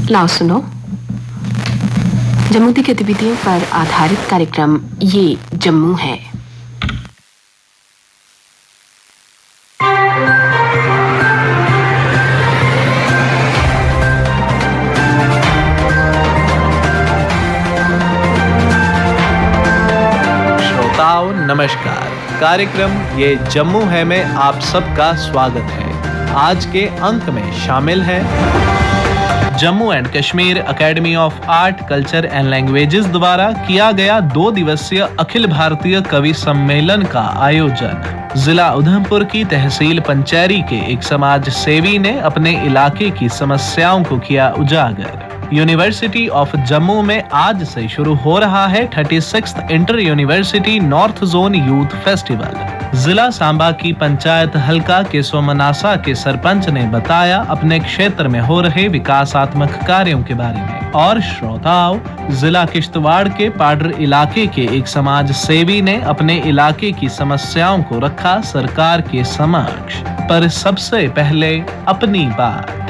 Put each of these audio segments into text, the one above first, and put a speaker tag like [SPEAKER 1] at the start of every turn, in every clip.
[SPEAKER 1] लाओ सुनो। जम्मू की गतिविधियों पर आधारित कार्यक्रम ये जम्मू है।
[SPEAKER 2] श्रोताओं नमस्कार। कार्यक्रम ये जम्मू है में आप सबका स्वागत है। आज के अंक में शामिल है Jammu and Kashmir academy of art, culture and languages द्वारा किया गया 2 दिवसीय अखिल भारतीय कवि सम्मेलन का आयोजन। जिला उधमपुर की तहसील पंचैरी के एक समाज सेवी ने अपने इलाके की समस्याओं को किया उजागर। यूनिवर्सिटी ऑफ जम्मू में आज से शुरू हो रहा है 36th inter university north zone youth festival. जिला सांबा की पंचायत हल्का के सोमनासा के सरपंच ने बताया अपने क्षेत्र में हो रहे विकासात्मक कार्यों के बारे में। और श्रोताओं, जिला किश्तवाड़ के पाडर इलाके के एक समाज सेवी ने अपने इलाके की समस्याओं को रखा सरकार के समक्ष। पर सबसे पहले अपनी बात।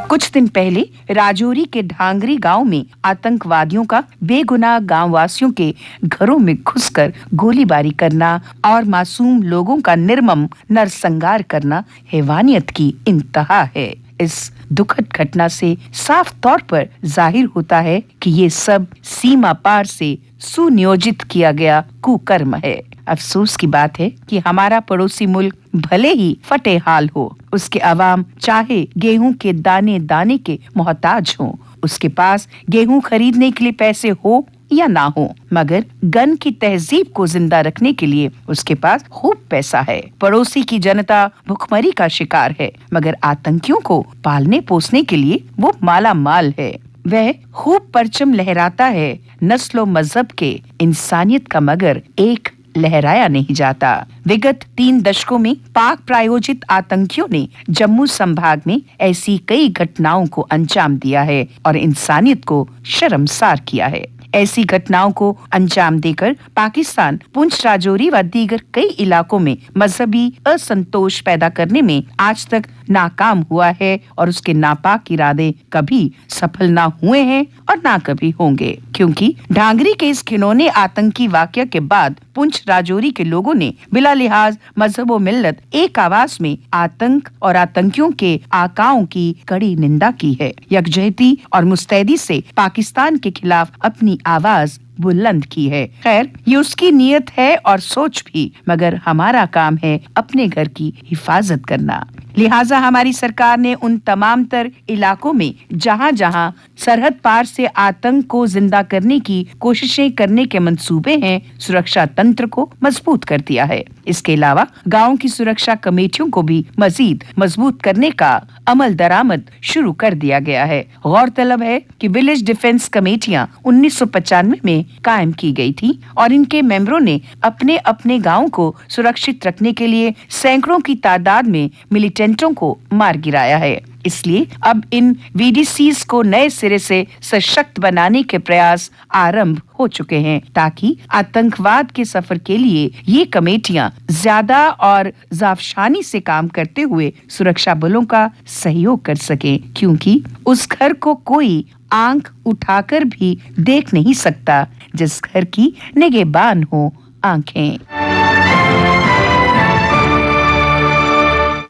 [SPEAKER 3] कुछ दिन पहले राजौरी के ढांगरी गांव में आतंकवादियों का बेगुनाह गांववासियों के घरों में घुसकर गोलीबारी करना और मासूम लोगों का निर्मम नरसंहार करना हैवानियत की इंतहा है। इस दुखद घटना से साफ तौर पर जाहिर होता है कि ये सब सीमा पार से सुनियोजित किया गया कुकर्म है। अफसोस की बात है कि हमारा पड़ोसी मुल्क भले ही फटे हाल हो, उसके अवाम चाहे गेहूं के दाने दाने के मोहताज हो, उसके पास गेहूं खरीदने के लिए पैसे हो या ना हो, मगर गन की तहजीब को जिंदा रखने के लिए उसके पास खूब पैसा है। पड़ोसी की जनता भुखमरी का शिकार है, मगर आतंकियों को पालने पोसने के लिए वो माला माल है। वह खूब परचम लहराता है नस्लो मजहब के इंसानियत का, मगर एक लहराया नहीं जाता। विगत 3 दशकों में पाक प्रायोजित आतंकियों ने जम्मू संभाग में ऐसी कई घटनाओं को अंजाम दिया है और इंसानियत को शर्मसार किया है। ऐसी घटनाओं को अंजाम देकर पाकिस्तान पुंछ, राजौरी व दीगर कई इलाकों में मजहबी असंतोष पैदा करने में आज तक नाकाम हुआ है और उसके नापाक इरादे कभी सफल ना हुए हैं और ना कभी होंगे, क्योंकि ढांगरी के इस घिनौने आतंकी वाकया के बाद पुंछ, राजौरी के लोगों ने बिला लिहाज मजहब व मिल्लत एक आवाज में आतंक और आतंकियों के आकाओं की कड़ी निंदा की है। यकजहती और मुस्तैदी से पाकिस्तान के खिलाफ अपनी आवाज बुलंद की है। खैर, ये उसकी नीयत है और सोच भी, मगर हमारा काम है अपने घर की हिफाजत करना। लिहाजा हमारी सरकार ने उन तमाम तर इलाकों में जहां जहां सरहद पार से आतंक को जिंदा करने की कोशिशें करने के मंसूबे हैं, सुरक्षा तंत्र को मजबूत कर दिया है। इसके अलावा गांव की सुरक्षा कमेटियों को भी मजीद मजबूत करने का अमल दरामद शुरू कर दिया गया है। गौरतलब है कि विलेज डिफेंस कमेटियां 1995 में कायम की गई थी और इनके मेंबरों ने अपने अपने गांव को सुरक्षित रखने के लिए सैकड़ों की तादाद में मिलिटेंटों को मार गिराया है। इसलिए अब इन वीडीसीज को नए सिरे से सशक्त बनाने के प्रयास आरंभ हो चुके हैं, ताकि आतंकवाद के सफर के लिए ये कमेटियां ज्यादा और जाफशानी से काम करते हुए सुरक्षा बलों का सहयोग कर सकें, क्योंकि उस घर को कोई आंख उठाकर भी देख नहीं सकता जिस घर की निगहबान हो आंखें।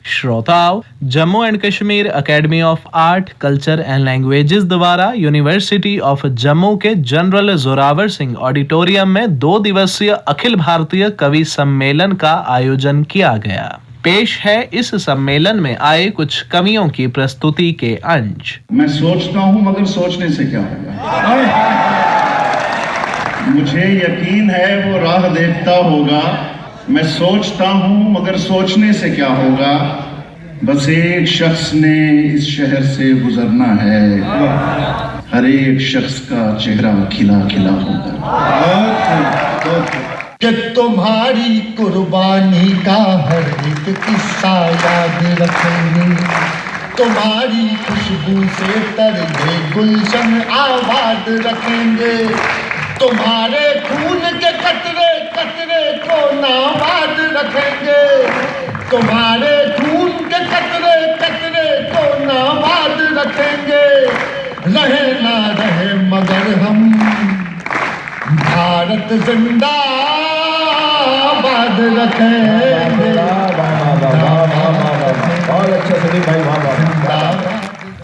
[SPEAKER 2] श्रोताओं, Jammu and Kashmir academy of art, culture and languages द्वारा यूनिवर्सिटी ऑफ जम्मू के जनरल जोरावर सिंह ऑडिटोरियम में 2 दिवसीय अखिल भारतीय कवि सम्मेलन का आयोजन किया गया। पेश है इस सम्मेलन में आए कुछ कवियों की प्रस्तुति के अंश।
[SPEAKER 4] मैं सोचता हूँ मगर सोचने से क्या होगा, मुझे यकीन है वो राह देखता होगा। मैं सोचता हूँ मगर सोचने से क्या होगा, बस एक शख्स ने इस शहर से गुजरना है, हर एक शख्स का चेहरा खिला खिला होगा।
[SPEAKER 5] कि तुम्हारी कुर्बानी का हर एक किस्सा याद रखेंगे, तुम्हारी खुशबू से तरंगे गुलशन आबाद रखेंगे, तुम्हारे खून के कतरे कतरे को नाबाद रखेंगे, तुम्हारे खून के कतरे रखेंगे, रहे ना रहे मगर हम भारत जिंदाबाद रखेंगे।
[SPEAKER 6] बहुत अच्छा संदीप भाई,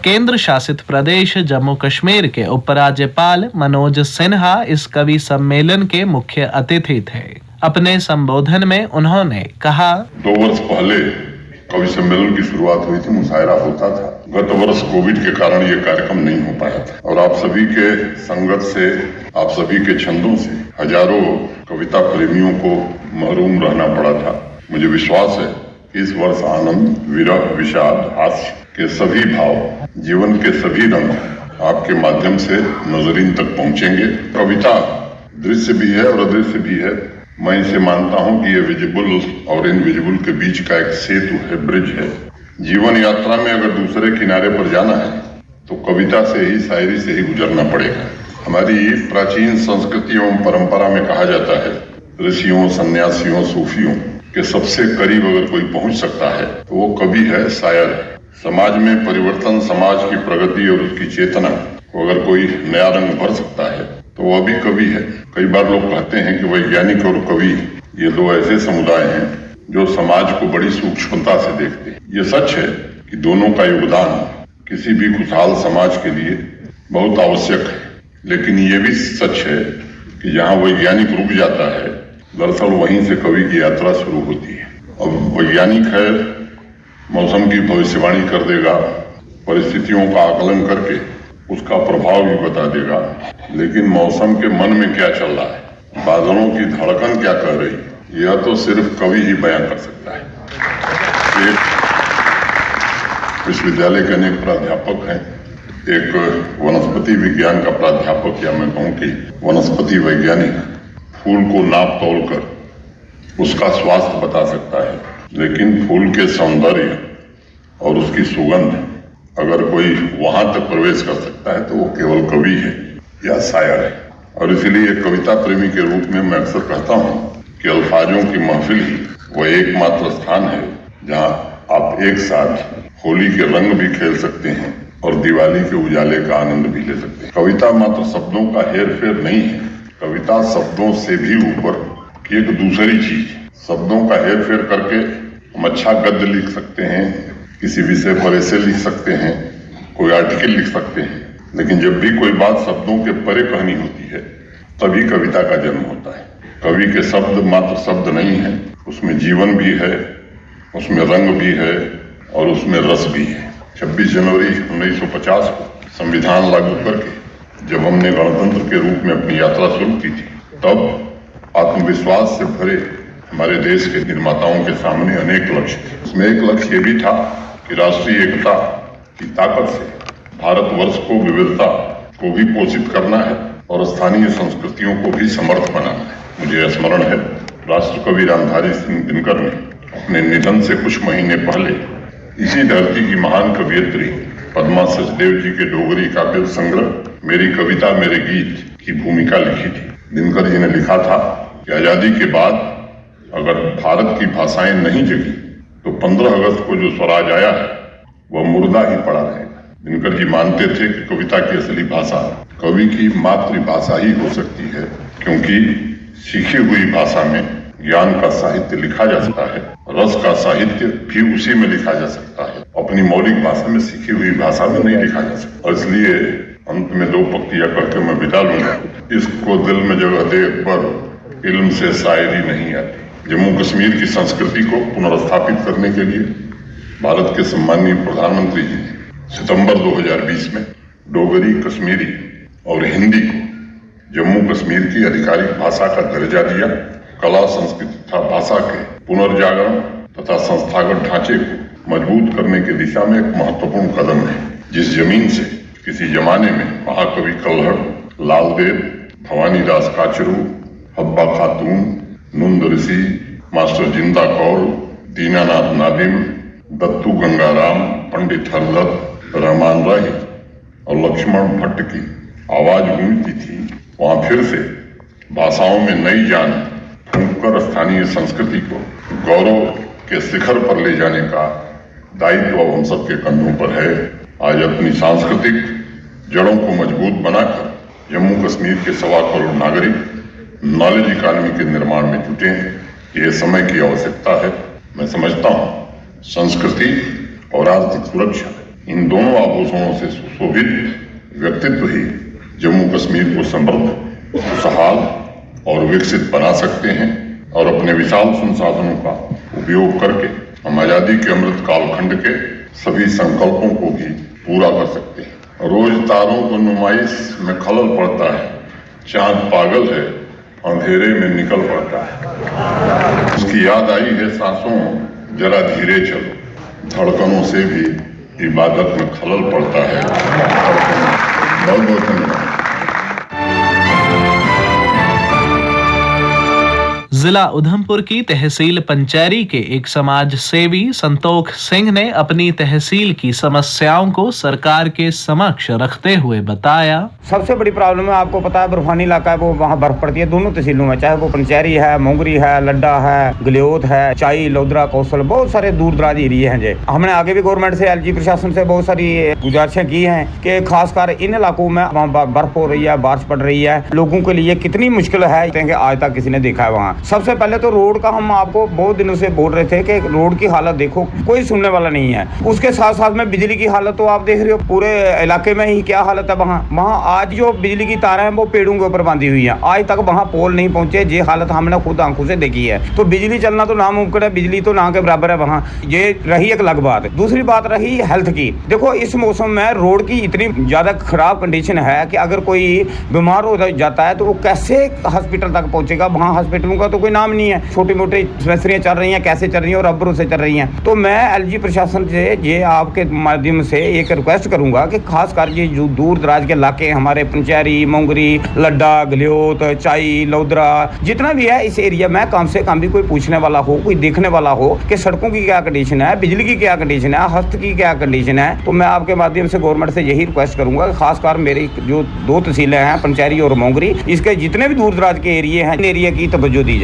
[SPEAKER 2] केंद्र शासित प्रदेश जम्मू कश्मीर के उपराज्यपाल मनोज सिन्हा इस कवि सम्मेलन के मुख्य अतिथि थे। अपने संबोधन में उन्होंने कहा,
[SPEAKER 7] 2 वर्ष पहले कवि सम्मेलन की शुरुआत हुई थी, मुशायरा होता था। गत वर्ष कोविड के कारण ये कार्यक्रम नहीं हो पाया था और आप सभी के संगत से, आप सभी के छंदों से हजारों कविता प्रेमियों को महरूम रहना पड़ा था। मुझे विश्वास है कि इस वर्ष आनंद, विरह, विषाद, हास्य के सभी भाव, जीवन के सभी रंग आपके माध्यम से नजरीन तक पहुंचेंगे। कविता दृश्य भी है और अदृश्य भी है। मैं इसे मानता हूं कि ये विजिबल और इनविजिबल के बीच का एक सेतु है, ब्रिज है। जीवन यात्रा में अगर दूसरे किनारे पर जाना है तो कविता से ही, शायरी से ही गुजरना पड़ेगा। हमारी प्राचीन संस्कृति एवं परंपरा में कहा जाता है, ऋषियों, सन्यासियों, सूफियों के सबसे करीब अगर कोई पहुंच सकता है तो वो कवि है, शायर है। समाज में परिवर्तन, समाज की प्रगति और उसकी चेतना को अगर कोई नया रंग भर सकता है तो वह भी कवि है। कई बार लोग कहते हैं कि वैज्ञानिक और कवि ये 2 ऐसे समुदाय हैं जो समाज को बड़ी सूक्ष्मता से देखते हैं। ये सच है कि दोनों का योगदान किसी भी खुशहाल समाज के लिए बहुत आवश्यक है, लेकिन ये भी सच है कि जहाँ वैज्ञानिक रुक जाता है, दरअसल वहीं से कवि की यात्रा शुरू होती है। अब वैज्ञानिक है, मौसम की भविष्यवाणी कर देगा, परिस्थितियों का आकलन करके उसका प्रभाव भी बता देगा, लेकिन मौसम के मन में क्या चल रहा है, बादलों की धड़कन क्या कह रही है, यह तो सिर्फ कवि ही बयान कर सकता है। एक विश्वविद्यालय के अनेक प्राध्यापक हैं, एक वनस्पति विज्ञान का प्राध्यापक या मैं कहूँ कि वनस्पति वैज्ञानिक फूल को नाप तोल कर उसका स्वास्थ्य बता सकता है, लेकिन फूल के सौंदर्य और उसकी सुगंध अगर कोई वहां तक प्रवेश कर सकता है तो वो केवल कवि है या शायर है। और इसीलिए कविता प्रेमी के रूप में मैं अक्सर कहता हूँ कि अल्फाजों की महफिल ही वह एकमात्र स्थान है जहाँ आप एक साथ होली के रंग भी खेल सकते हैं और दिवाली के उजाले का आनंद भी ले सकते हैं। कविता मात्र शब्दों का हेर फेर नहीं है, कविता शब्दों से भी ऊपर की एक दूसरी चीज। शब्दों का हेर फेर करके हम अच्छा गद्य लिख सकते हैं, किसी विषय पर ऐसे लिख सकते हैं, कोई आर्टिकल लिख सकते हैं, लेकिन जब भी कोई बात शब्दों के परे कहनी होती है तभी कविता का जन्म होता है। कवि के शब्द मात्र शब्द नहीं है, उसमें जीवन भी है, उसमें रंग भी है और उसमें रस भी है। 26 जनवरी 1950 को संविधान लागू करके जब हमने गणतंत्र के रूप में अपनी यात्रा शुरू की थी, तब आत्मविश्वास से भरे हमारे देश के निर्माताओं के सामने अनेक लक्ष्य थे। उसमें एक लक्ष्य ये भी था कि राष्ट्रीय एकता की ताकत से भारतवर्ष को, विविधता को भी पोषित करना है और स्थानीय संस्कृतियों को भी समर्थ बनाना है। मुझे स्मरण है, राष्ट्रकवि रामधारी सिंह दिनकर ने अपने निधन से कुछ महीने पहले इसी धरती की महान कवियत्री पद्मा सचदेव जी के डोगरी काव्य संग्रह मेरी कविता मेरे गीत की भूमिका लिखी थी। दिनकर जी ने लिखा था कि आजादी के बाद अगर भारत की भाषाएं नहीं जगी तो 15 अगस्त को जो स्वराज आया है वह मुर्दा ही पड़ा रहेगा। दिनकर जी मानते थे कि कविता की असली भाषा कवि की मातृभाषा ही हो सकती है, क्योंकि सीखी हुई भाषा में ज्ञान का साहित्य लिखा जा सकता है, रस का साहित्य भी उसी में लिखा जा सकता है, अपनी मौलिक भाषा में, सीखी हुई भाषा में नहीं लिखा जा सकता। और इसलिए अंत में 2 पंक्तियां करके मैं विदा लूंगा। इसको दिल में जगह दे अकबर, इल्म से शायरी नहीं आती। जम्मू कश्मीर की संस्कृति को पुनर्स्थापित करने के लिए भारत के सम्माननीय प्रधानमंत्री जी ने सितंबर 2020 में डोगरी, कश्मीरी और हिंदी को जम्मू कश्मीर की आधिकारिक भाषा का दर्जा दिया। कला, संस्कृति तथा भाषा के पुनर्जागरण तथा संस्थागत ढांचे को मजबूत करने की दिशा में एक महत्वपूर्ण कदम है। जिस जमीन से किसी जमाने में महाकवि कल्हड़, लालदेव, भवानी दास काचरू, हब्बा खातून, नंद ऋषि, मास्टर जिंदा कौल, दीनानाथ नादिम, दत्तू गंगाराम, पंडित हरदत्त, रहमान राही और लक्ष्मण भट्ट की आवाज गूंजती थी, वहां फिर से भाषाओं में नई जान फूंककर स्थानीय संस्कृति को गौरव के शिखर पर ले जाने का दायित्व हम सबके कंधों पर है। आज अपनी सांस्कृतिक जड़ों को मजबूत बनाकर जम्मू कश्मीर के 1.25 करोड़ नागरिक नॉलेज इकॉनमी के निर्माण में जुटे हैं। ये समय की आवश्यकता है। मैं समझता हूँ संस्कृति और आर्थिक सुरक्षा, इन दोनों आभूषणों से सुशोभित व्यक्तित्व ही जम्मू कश्मीर को समृद्ध, खुशहाल और विकसित बना सकते हैं और अपने विशाल संसाधनों का उपयोग करके हम आजादी के अमृत कालखंड के सभी संकल्पों को भी पूरा कर सकते हैं। रोज तारों को नुमाइश में खलल पड़ता है, चांद पागल है, अंधेरे में निकल पड़ता है। उसकी याद आई है सांसों, जरा धीरे चलो, धड़कनों से भी इबादत में खलल पड़ता है। बहुत बहुत धन्यवाद।
[SPEAKER 2] जिला उधमपुर की तहसील पंचैरी के एक समाज सेवी संतोख सिंह ने अपनी तहसील की समस्याओं को सरकार के समक्ष रखते हुए बताया।
[SPEAKER 6] सबसे बड़ी प्रॉब्लम है, आपको पता है बर्फानी इलाका है, वो वहाँ बर्फ पड़ती है दोनों तहसीलों में, चाहे वो पंचैरी है, मोंगरी है, लड्डा है, गलियोत है, चाई, लोधरा, कौशल, बहुत सारे दूर दराज एरिए हैं। जी हमने आगे भी गवर्नमेंट से, एलजी प्रशासन से बहुत सारी गुजारिशें की हैं कि खासकर इन इलाकों में वहाँ बर्फ हो रही है, बारिश पड़ रही है, लोगों के लिए कितनी मुश्किल है कि आज तक किसी ने देखा है। वहाँ सबसे पहले तो रोड का हम आपको बहुत दिनों से बोल रहे थे कि रोड की हालत देखो, कोई सुनने वाला नहीं है। उसके साथ साथ में बिजली की हालत तो आप देख रहे हो, पूरे इलाके में ही क्या हालत है। वहाँ आज जो बिजली की तारें हैं वो पेड़ों के ऊपर बांधी हुई हैं, आज तक वहाँ पोल नहीं पहुंचे। ये हालत हमने खुद आंखों से देखी है। तो बिजली चलना तो नामुमकिन है, बिजली तो ना के बराबर है वहाँ। ये रही एक अलग बात। दूसरी बात रही हेल्थ की। देखो इस मौसम में रोड की इतनी ज्यादा खराब कंडीशन है कि अगर कोई बीमार हो जाता है तो वो कैसे हॉस्पिटल तक पहुंचेगा। वहाँ हॉस्पिटलों का तो कोई नाम नहीं है, छोटी मोटी डिस्पेंसरियां चल रही हैं, कैसे चल रही हैं और रबरों से चल रही हैं। तो मैं एलजी प्रशासन से ये आपके माध्यम से एक रिक्वेस्ट करूंगा कि खासकर ये जो दूर दराज के इलाके हमारे पंचैरी, मोंगरी, लड्डा, गलियोत, चाई, लोधरा, जितना भी है इस एरिया में कम से कम भी कोई पूछने वाला हो, कोई देखने वाला हो कि सड़कों की क्या कंडीशन है, बिजली की क्या कंडीशन है, हस्त की क्या कंडीशन है। तो मैं आपके माध्यम से गवर्नमेंट से यही रिक्वेस्ट करूंगा कि खासकर मेरी जो 2 तहसीलें हैं पंचैरी और मोंगरी, इसके जितने भी दूर दराज के एरिया हैं, इन एरिया की तवज्जो दी जाए।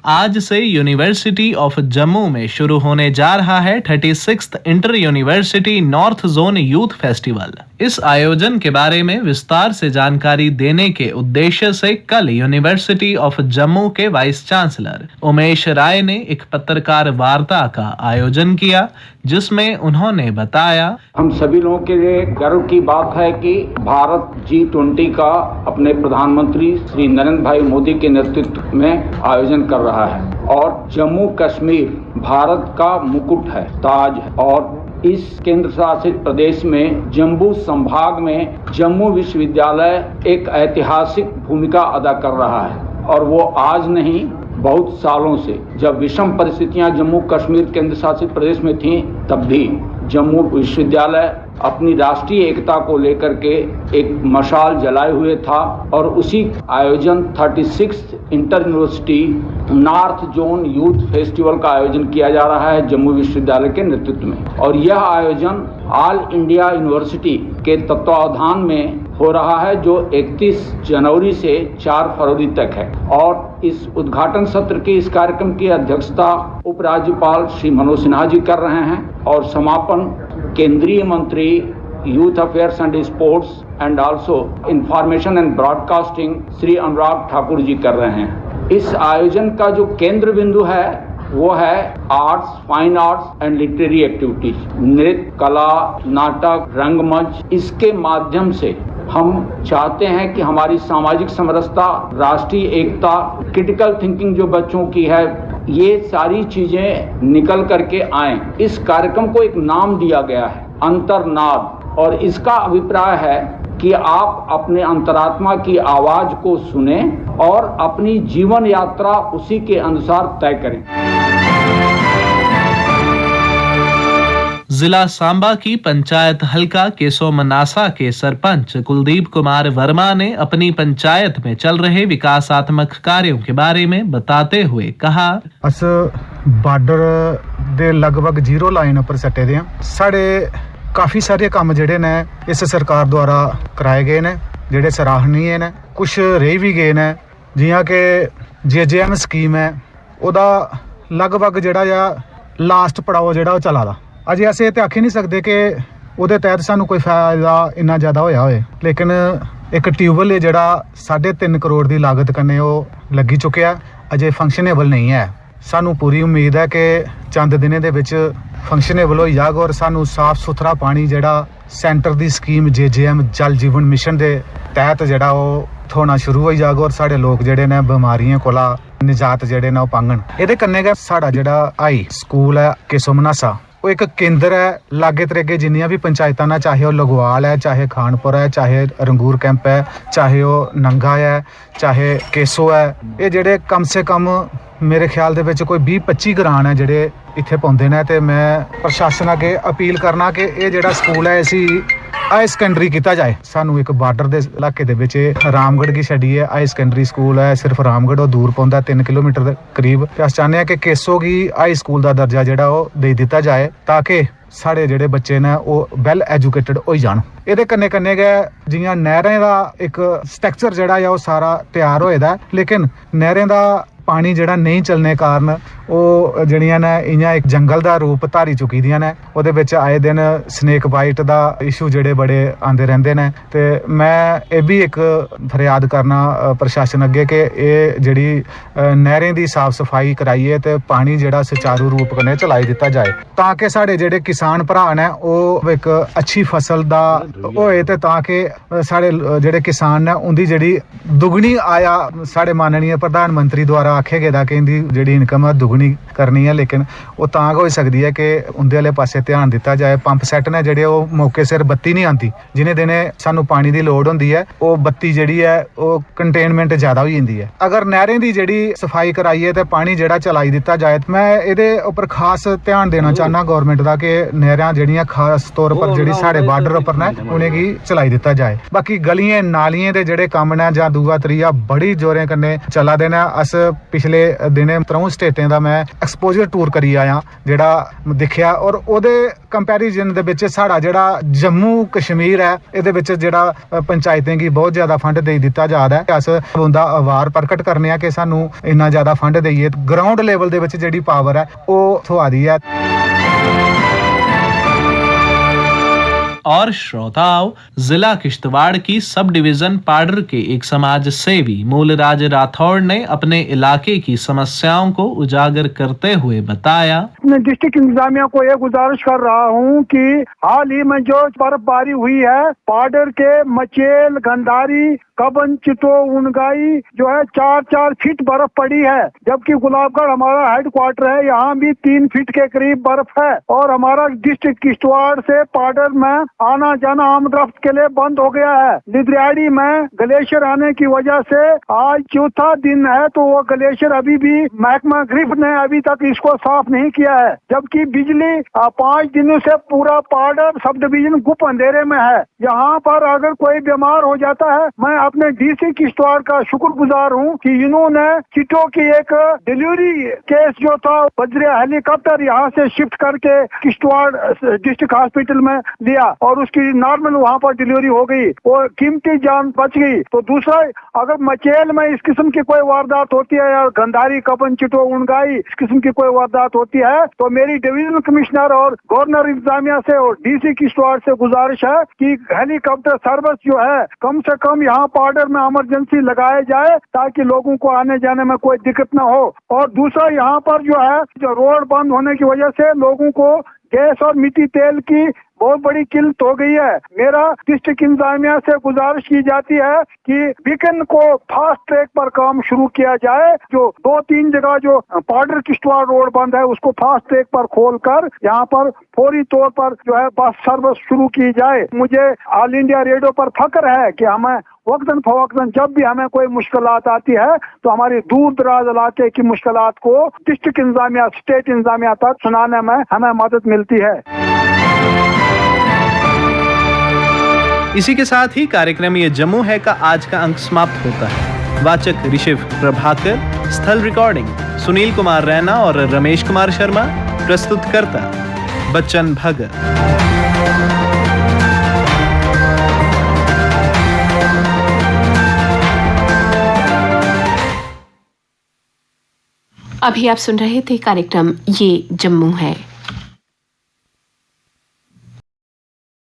[SPEAKER 2] आज से यूनिवर्सिटी ऑफ जम्मू में शुरू होने जा रहा है 36th inter university north zone youth festival. इस आयोजन के बारे में विस्तार से जानकारी देने के उद्देश्य से कल यूनिवर्सिटी ऑफ जम्मू के वाइस चांसलर उमेश राय ने एक पत्रकार वार्ता का आयोजन किया, जिसमें उन्होंने बताया,
[SPEAKER 8] हम सभी लोगों के लिए गर्व की बात है कि भारत G20 का अपने प्रधानमंत्री श्री नरेंद्र भाई मोदी के नेतृत्व में आयोजन कर रहा है और जम्मू कश्मीर भारत का मुकुट है, ताज है। और इस केंद्र शासित प्रदेश में जम्मू संभाग में जम्मू विश्वविद्यालय एक ऐतिहासिक भूमिका अदा कर रहा है और वो आज नहीं बहुत सालों से, जब विषम परिस्थितियां जम्मू कश्मीर केंद्र शासित प्रदेश में थीं, तब भी जम्मू विश्वविद्यालय अपनी राष्ट्रीय एकता को लेकर के एक मशाल जलाए हुए था और उसी आयोजन 36th inter university north zone youth festival का आयोजन किया जा रहा है जम्मू विश्वविद्यालय के नेतृत्व में। और यह आयोजन ऑल इंडिया यूनिवर्सिटी के तत्वावधान में हो रहा है, जो 31 जनवरी से 4 फरवरी तक है। और इस उद्घाटन सत्र की, इस कार्यक्रम की अध्यक्षता उपराज्यपाल श्री मनोज सिन्हा जी कर रहे हैं और समापन केंद्रीय मंत्री youth affairs and sports and also information and broadcasting Shri Anurag Thakur ji कर रहे हैं। इस आयोजन का जो केंद्र बिंदु है वो है arts, fine arts and literary activities, नृत्य, कला, नाटक, रंगमंच। इसके माध्यम से हम चाहते हैं कि हमारी सामाजिक समरसता, राष्ट्रीय एकता, क्रिटिकल थिंकिंग जो बच्चों की है, ये सारी चीजें निकल करके आए। इस कार्यक्रम को एक नाम दिया गया है अंतर्नाद, और इसका अभिप्राय है कि आप अपने अंतरात्मा की आवाज को सुने और अपनी जीवन यात्रा उसी के अनुसार तय करें।
[SPEAKER 2] जिला सांबा की पंचायत हल्का केसोमनासा के सरपंच कुलदीप कुमार वर्मा ने अपनी पंचायत में चल रहे विकासात्मक कार्यों के बारे में बताते हुए कहा,
[SPEAKER 9] अस बार्डर दे लगभग 0 लाइन पर सटे दे साढ़े काफी सारे काम जेडे ने इस सरकार द्वारा कराए गए ने, जेडे सराहनीय ने, कुछ रह भी गए ने। जियां के JJM स्कीम है, ओदा लगभग जेड़ा या लास्ट पड़ाव ਜਿਹੜਾ ਉਹ ਚੱਲਾ ਦਾ ਅਜੇ ਅਸੀਂ ਤੇ ਆਖੀ ਨਹੀਂ ਸਕਦੇ ਕਿ ਉਹਦੇ ਤਹਿਤ ਸਾਨੂੰ ਕੋਈ ਫਾਇਦਾ ਇੰਨਾ ਜ਼ਿਆਦਾ ਹੋਇਆ ਹੋਏ ਲੇਕਿਨ ਇੱਕ ਟਿਊਬਵੈਲ ਹੈ ਜਿਹੜਾ 3.5 ਕਰੋੜ ਦੀ ਲਾਗਤ ਕੰਨੇ ਉਹ ਲੱਗੀ ਚੁੱਕਿਆ ਅਜੇ ਫੰਕਸ਼ਨੇਬਲ ਨਹੀਂ ਹੈ ਸਾਨੂੰ ਪੂਰੀ ਉਮੀਦ ਹੈ ਕਿ ਚੰਦ ਦਿਨੇ ਦੇ ਵਿੱਚ ਫੰਕਸ਼ਨੇਬਲ ਹੋ ਜਾਏਗਾ ਔਰ ਸਾਨੂੰ ਸਾਫ਼ ਸੁਥਰਾ ਪਾਣੀ ਜਿਹੜਾ ਸੈਂਟਰ ਦੀ ਸਕੀਮ JJM ਜਲ ਜੀਵਨ ਮਿਸ਼ਨ ਦੇ ਤਹਿਤ ਜਿਹੜਾ ਉਹ ਥੋਣਾ ਸ਼ੁਰੂ ਹੋ ਜਾਏਗਾ ਔਰ ਸਾਡੇ ਲੋਕ ਜਿਹੜੇ ਨੇ ਬਿਮਾਰੀਆਂ ਕੋਲਾ ਨਿਜਾਤ ਜਿਹੜੇ ਨੇ ਉਹ ਪਾਂਗਣ ਇਹਦੇ ਕੰਨੇ ਦਾ ਸਾਡਾ ਜਿਹੜਾ ਆਈ ਸਕੂਲ ਹੈ ਕੇਸੋ ਮਨਾਸਾ ਉਹ ਇੱਕ ਕੇਂਦਰ ਹੈ ਲਾਗੇ ਤਰੇਗੇ ਜਿੰਨੀਆਂ ਵੀ ਪੰਚਾਇਤਾਂ ਨਾਲ ਚਾਹੇ ਉਹ ਲਗਵਾਲ ਹੈ ਚਾਹੇ ਖਾਨਪੁਰ ਹੈ ਚਾਹੇ ਰੰਗੂਰ ਕੈਂਪ ਹੈ ਚਾਹੇ ਉਹ ਨੰਗਾ ਹੈ ਚਾਹੇ ਕੇਸੋ ਹੈ ਇਹ ਜਿਹੜੇ ਕਮ ਸੇ ਕਮ ਮੇਰੇ ਖਿਆਲ ਦੇ ਵਿੱਚ ਕੋਈ 20-25 ਗ੍ਰਾਂਟ ਹੈ ਜਿਹੜੇ ਇੱਥੇ ਪਾਉਂਦੇ ਨੇ ਤੇ ਮੈਂ ਪ੍ਰਸ਼ਾਸਨ ਅੱਗੇ ਅਪੀਲ ਕਰਨਾ ਕਿ ਇਹ ਜਿਹੜਾ ਸਕੂਲ ਹੈ ਅਸੀਂ ਹਾਈ ਸੈਕੰਡਰੀ ਕੀਤਾ ਜਾਏ ਸਾਨੂੰ ਇੱਕ ਬਾਰਡਰ ਦੇ ਇਲਾਕੇ ਦੇ ਵਿੱਚ ਰਾਮਗੜ੍ਹ ਕੀ ਛੱਡੀ ਹੈ ਹਾਈ ਸੈਕੰਡਰੀ ਸਕੂਲ ਹੈ ਸਿਰਫ ਰਾਮਗੜ੍ਹ ਉਹ ਦੂਰ ਪਉਂਦਾ 3 ਕਿਲੋਮੀਟਰ ਦੇ ਕਰੀਬ ਤੇ ਅਸੀਂ ਚਾਹੁੰਦੇ ਹਾਂ ਕਿ ਕੇਸੋ ਕੀ ਹਾਈ ਸਕੂਲ ਦਾ ਦਰਜਾ ਜਿਹੜਾ ਉਹ ਦੇ ਦਿੱਤਾ ਜਾਏ ਤਾਂ ਕਿ ਸਾਡੇ ਜਿਹੜੇ ਬੱਚੇ ਨੇ ਉਹ ਵੈਲ ਐਜੂਕੇਟਡ ਹੋ ਜਾਣ ਇਹਦੇ ਕੰਨੇ ਕੰਨੇ ਗਏ ਜਿਹੀਆਂ ਨਹਿਰਾਂ ਦਾ ਇੱਕ ਸਟਰਕਚਰ ਜਿਹੜਾ ਆ ਉਹ ਸਾਰਾ ਤਿਆਰ ਹੋਏਦਾ ਲੇਕਿਨ ਨਹਿਰਾਂ ਦਾ ਪਾਣੀ ਜਿਹੜਾ ਨਹੀਂ ਚੱਲਣੇ ਕਾਰਨ ਉਹ ਜਿਹੜੀਆਂ ਨੇ ਇਆਂ ਇੱਕ ਜੰਗਲ ਦਾ ਰੂਪ ਧਾਰੀ ਚੁੱਕੀ ਦੀਆਂ ਨੇ ਉਹਦੇ ਵਿੱਚ ਆਏ ਦਿਨ ਸਨੇਕ ਬਾਈਟ ਦਾ ਇਸ਼ੂ ਜਿਹੜੇ ਬੜੇ ਆਂਦੇ ਰਹਿੰਦੇ ਨੇ ਤੇ ਮੈਂ ਇਹ ਵੀ ਇੱਕ ਫਰਿਆਦ ਕਰਨਾ ਪ੍ਰਸ਼ਾਸਨ ਅੱਗੇ ਕਿ ਇਹ ਜਿਹੜੀ ਨਹਿਰਾਂ ਦੀ ਸਾਫ਼ ਸਫਾਈ ਕਰਾਈਏ ਤੇ ਪਾਣੀ ਜਿਹੜਾ ਸੁਚਾਰੂ ਰੂਪ ਕਨੇ ਚਲਾਈ ਦਿੱਤਾ ਜਾਏ ਤਾਂ ਕਿ ਸਾਡੇ ਜਿਹੜੇ ਕਿਸਾਨ ਭਰਾ ਨੇ ਉਹ ਇੱਕ ਅੱਛੀ ਫਸਲ ਦਾ ਹੋਏ ਤੇ ਤਾਂ ਕਿ ਸਾਡੇ ਜਿਹੜੇ ਕਿਸਾਨ ਨੇ ਉਹਦੀ ਜਿਹੜੀ ਦੁਗਣੀ ਆਇਆ ਸਾਡੇ ਮਾਨनीय ਪ੍ਰਧਾਨ ਮੰਤਰੀ ਦੁਆਰਾ ਆਖੇ ਗਿਆ ਕਿ ਇਹਦੀ ਜਿਹੜੀ ਇਨਕਮ ਹੈ ਦੁਗਣੀ ਕਰਨੀ ਹੈ ਲੇਕਿਨ ਉਹ ਤਾਂ ਹੋ ਸਕਦੀ ਹੈ ਕਿ ਉਹਦੇ ਵਾਲੇ ਪਾਸੇ ਧਿਆਨ ਦਿੱਤਾ ਜਾਏ ਪੰਪ ਸੈੱਟ ਨੇ ਜਿਹੜੇ ਉਹ ਮੌਕੇ ਸਿਰ ਬੱਤੀ ਨਹੀਂ ਆਉਂਦੀ ਜਿਹਨੇ ਦਿਨੇ ਸਾਨੂੰ ਪਾਣੀ ਦੀ ਲੋੜ ਹੁੰਦੀ ਹੈ ਉਹ ਬੱਤੀ ਜਿਹੜੀ ਹੈ ਉਹ ਕੰਟੇਨਮੈਂਟ ਜ਼ਿਆਦਾ ਹੋ ਜਾਂਦੀ ਹੈ ਅਗਰ ਨਹਿਰਾਂ ਦੀ ਜਿਹੜੀ ਸਫਾਈ ਕਰਾਈਏ ਤੇ ਪਾਣੀ ਜਿਹੜਾ ਚਲਾਈ ਦਿੱਤਾ ਜਾਏ ਮੈਂ ਇਹਦੇ ਉੱਪਰ ਖਾਸ ਧਿਆਨ ਦੇਣਾ ਚਾਹੁੰਦਾ ਗਵਰਨਮੈਂਟ ਦਾ ਕਿ ਨਹਿਰਾਂ ਜਿਹੜੀਆਂ ਖਾਸ ਤੌਰ ਪਰ ਜਿਹੜੀ ਸਾਡੇ ਬਾਰਡਰ ਉੱਪਰ ਨੇ ਉਹਨੇ ਕੀ ਚਲਾਈ ਦਿੱਤਾ ਜਾਏ ਬਾਕੀ ਗਲੀਆਂ ਨਾਲੀਆਂ ਦੇ ਜਿਹੜੇ ਕੰਮ ਨੇ ਜਾਂ ਦੂਆ ਤਰੀਆ ਬੜੀ ਜ਼ੋਰੇ ਕੰਨੇ ਚਲਾ ਦੇਣਾ ਅਸ ਪਿਛਲੇ ਦਿਨੇ 3 ਸਟੇਟਾਂ ਦਾ ਮੈਂ ਐਕਸਪੋਜ਼ਰ ਟੂਰ ਕਰੀ ਆਇਆ ਜਿਹੜਾ ਦੇਖਿਆ ਔਰ ਉਹਦੇ ਕੰਪੈਰੀਜ਼ਨ ਦੇ ਵਿੱਚ ਸਾਡਾ ਜਿਹੜਾ ਜੰਮੂ ਕਸ਼ਮੀਰ ਹੈ ਇਹਦੇ ਵਿੱਚ ਜਿਹੜਾ ਪੰਚਾਇਤਾਂ ਕੀ ਬਹੁਤ ਜ਼ਿਆਦਾ ਫੰਡ ਦੇ ਦਿੱਤਾ ਜਾ ਰਿਹਾ ਹੈ ਅਸ ਉਹਦਾ ਆਵਾਰ ਪ੍ਰਗਟ ਕਰਨੇ ਆ ਕਿ ਸਾਨੂੰ ਇੰਨਾ ਜ਼ਿਆਦਾ ਫੰਡ ਦੇਈਏ ਗਰਾਊਂਡ ਲੈਵਲ ਦੇ ਵਿੱਚ ਜਿਹੜੀ ਪਾਵਰ ਹੈ ਉਹ ਥੋੜੀ ਦੀ ਹੈ
[SPEAKER 2] और श्रोताओं जिला किश्तवाड़ की सब डिवीजन पाडर के एक समाज सेवी मूलराज राठौड़ ने अपने इलाके की समस्याओं को उजागर करते हुए बताया
[SPEAKER 10] मैं डिस्ट्रिक्ट इंतजामिया को ये गुजारिश कर रहा हूँ कि हाल ही में जो बर्फबारी हुई है पाडर के मचेल गंधारी कबन चितो उनगाई जो है 4-4 फीट बर्फ पड़ी है जबकि गुलाबगढ़ हमारा हेडक्वार्टर है यहाँ भी 3 फीट के करीब बर्फ है और हमारा डिस्ट्रिक्ट किश्तवाड़ से पाडर में आना जाना आमदरफ्त के लिए बंद हो गया है लिद्रियाड़ी में ग्लेशियर आने की वजह से आज चौथा दिन है तो वो ग्लेशियर अभी भी महकमा ग्रिफ ने अभी तक इसको साफ नहीं किया है जबकि बिजली 5 दिनों से पूरा पाडर सब डिवीजन गुप अंधेरे में है यहाँ पर अगर कोई बीमार हो जाता है मैं अपने DC किश्तवाड़ का शुक्रगुजार हूँ कि इन्होंने चिटो की एक डिलीवरी केस जो था बजरिया हेलीकॉप्टर यहाँ से शिफ्ट करके किश्तवाड़ डिस्ट्रिक्ट हॉस्पिटल में लिया और उसकी नॉर्मल वहाँ पर डिलीवरी हो गई और कीमती जान बच गई तो दूसरा अगर मचेल में इस किस्म की कोई वारदात होती है या गंधारी कपन चिटो उनगाई इस किस्म की कोई वारदात होती है तो मेरी डिवीजनल कमिश्नर और गवर्नर इंतजामिया से और DC किश्तवाड़ से गुजारिश है कि हेलीकॉप्टर सर्विस जो है कम से कम यहाँ पार्डर में इमरजेंसी लगाए जाए ताकि लोगों को आने जाने में कोई दिक्कत न हो और दूसरा यहाँ पर जो है जो रोड बंद होने की वजह से लोगों को गैस और मिट्टी तेल की बहुत बड़ी किल्लत हो गई है मेरा डिस्ट्रिक्ट इंतजामिया से गुजारिश की जाती है कि बीकन को फास्ट ट्रैक पर काम शुरू किया जाए जो 2-3 जगह जो पाडर किश्तवाड़ रोड बंद है उसको फास्ट ट्रैक पर खोलकर यहाँ पर फौरी तौर पर जो है बस सर्विस शुरू की जाए मुझे ऑल इंडिया रेडियो पर फख्र है कि हमें वक्तन फवक्तन जब भी हमें कोई मुश्किलात आती है तो हमारी दूर दराज इलाके की मुश्किलात को डिस्ट्रिक्ट इंतजामिया स्टेट इंतजामिया तक सुनाने में हमें मदद मिलती है
[SPEAKER 2] इसी के साथ ही कार्यक्रम ये जम्मू है का आज का अंक समाप्त होता है वाचक ऋषिव प्रभाकर स्थल रिकॉर्डिंग सुनील कुमार रैना और रमेश कुमार शर्मा प्रस्तुतकर्ता बच्चन भगत।
[SPEAKER 1] अभी आप सुन रहे थे कार्यक्रम ये जम्मू है।